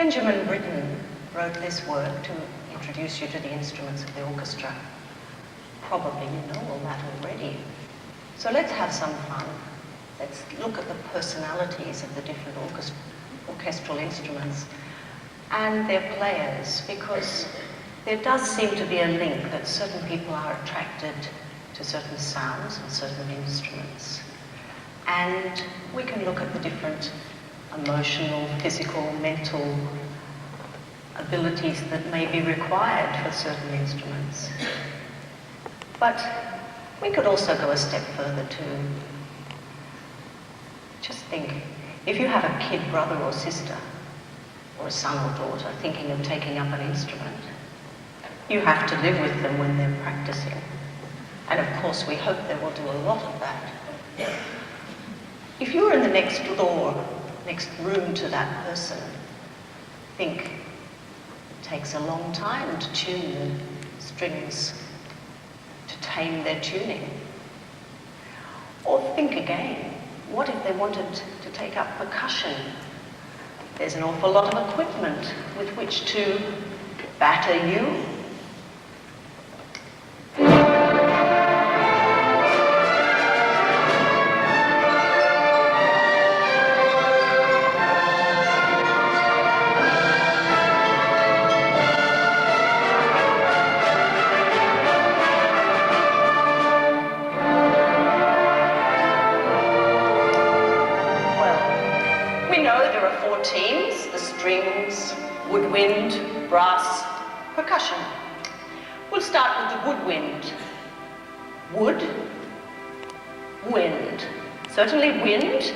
Benjamin Britten wrote this work to introduce you to the instruments of the orchestra. Probably you know all that already. So let's have some fun. Let's look at the personalities of the different orchestral instruments and their players, because there does seem to be a link that certain people are attracted to certain sounds and certain instruments. And we can look at the different emotional, physical, mental abilities that may be required for certain instruments. But we could also go a step further too. Just think, if you have a kid brother or sister, or a son or daughter thinking of taking up an instrument, you have to live with them when they're practicing. And of course, we hope they will do a lot of that. If you're in the next door, next room to that person, think it takes a long time to tune the strings, to tame their tuning. Or think again, what if they wanted to take up percussion? There's an awful lot of equipment with which to batter you. Teams, the strings, woodwind, brass, percussion. We'll start with the woodwind. Wood, wind. Certainly wind.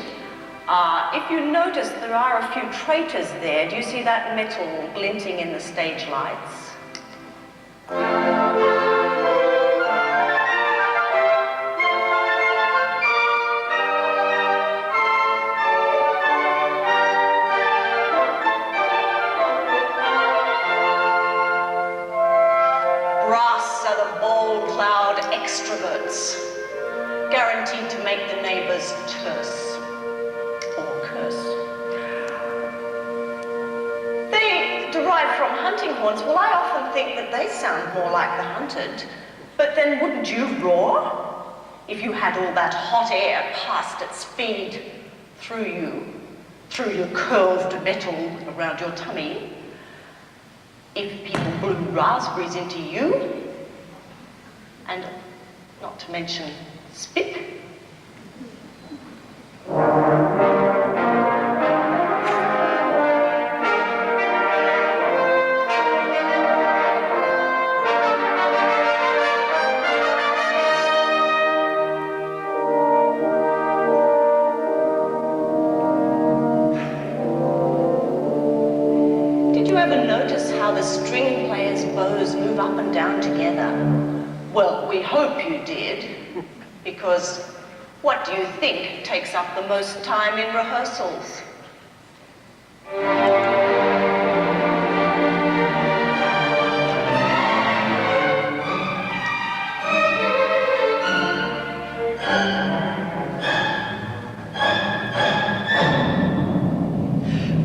If you notice, there are a few traitors there. Do you see that metal glinting in the stage lights? Extroverts, guaranteed to make the neighbours terse or curse. They derive from hunting horns. Well, I often think that they sound more like the hunted, but then wouldn't you roar if you had all that hot air passed at speed through you, through your curved metal around your tummy? If people blew raspberries into you, and not to mention spit. Did you ever notice how the string players' bows move up and down together? Well, we hope you did, because what do you think takes up the most time in rehearsals?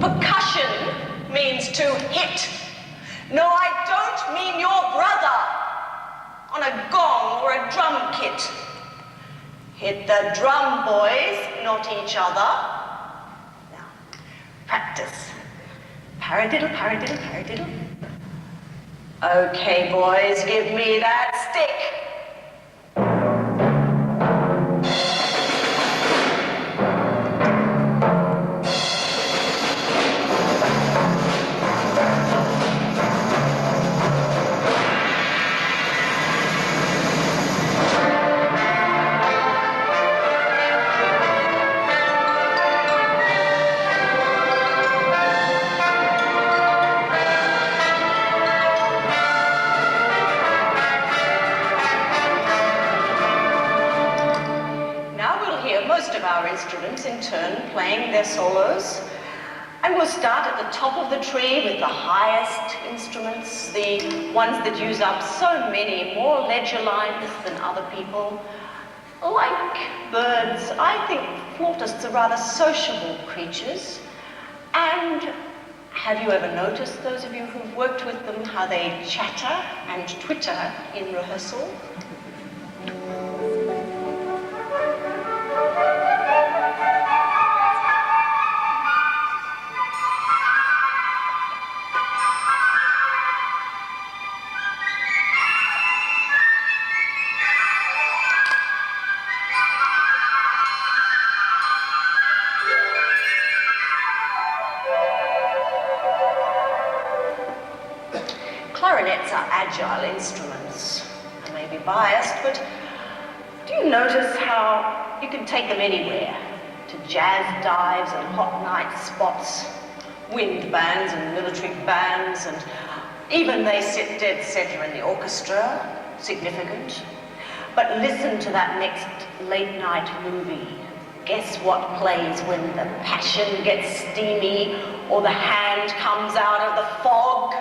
Percussion means to hit. No, I don't mean your brother on a gong or a drum kit. Hit the drum, boys, not each other. Now, practice. Paradiddle, paradiddle, paradiddle. Okay, boys, give me that stick. Instruments in turn playing their solos, and we'll start at the top of the tree with the highest instruments, the ones that use up so many more ledger lines than other people. Like birds, I think flautists are rather sociable creatures, and Have you ever noticed, those of you who've worked with them, how they chatter and twitter in rehearsal? Clarinets are agile instruments. I may be biased, but do you notice how you can take them anywhere? To jazz dives and hot night spots, wind bands and military bands, and even they sit dead center in the orchestra, significant. But listen to that next late night movie. Guess what plays when the passion gets steamy or the hand comes out of the fog?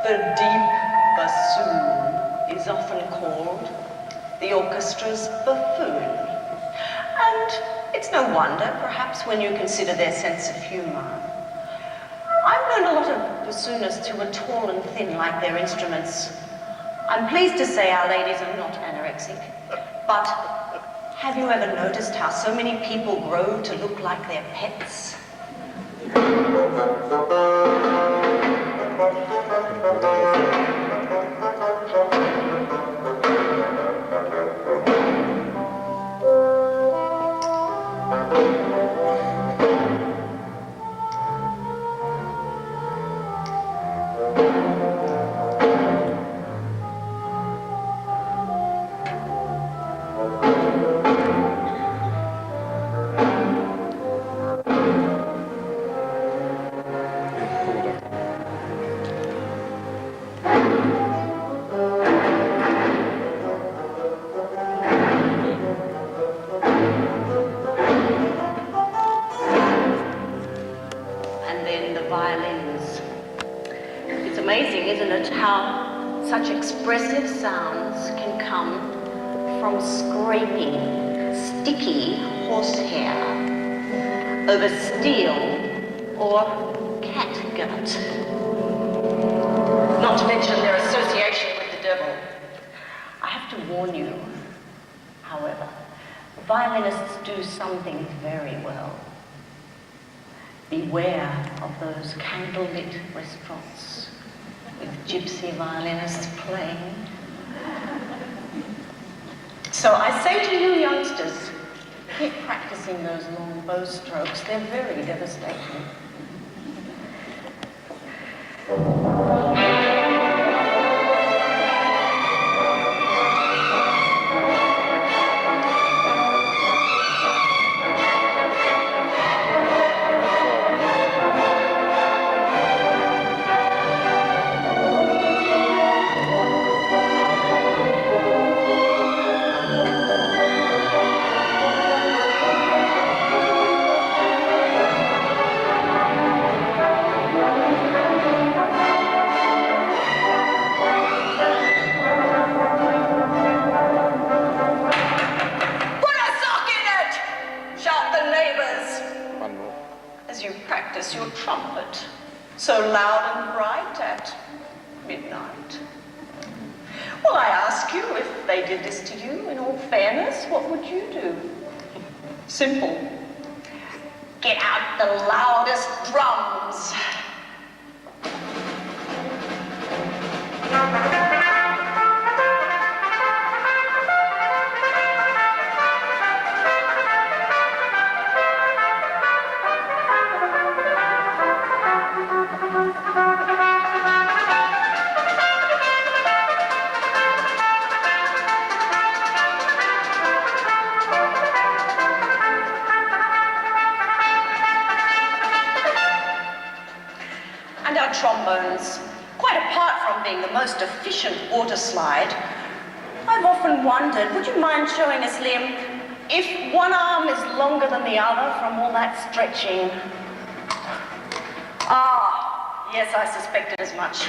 The deep bassoon is often called the orchestra's buffoon. And it's no wonder, perhaps, when you consider their sense of humor. I've known a lot of bassoonists who are tall and thin like their instruments. I'm pleased to say our ladies are not anorexic. But have you ever noticed how so many people grow to look like their pets? Amazing, isn't it, how such expressive sounds can come from scraping sticky horsehair over steel or catgut. Not to mention their association with the devil. I have to warn you, however, violinists do some things very well. Beware of those candlelit restaurants with gypsy violinists playing. So I say to you youngsters, keep practicing those long bow strokes. They're very devastating. Your trumpet so loud and bright at midnight. Well, I ask you, if they did this to you, in all fairness, what would you do? Simple. Get out the loudest drums. our trombones. Quite apart from being the most efficient water slide, I've often wondered, would you mind showing us, Liam, if one arm is longer than the other from all that stretching? Ah, yes, I suspected as much.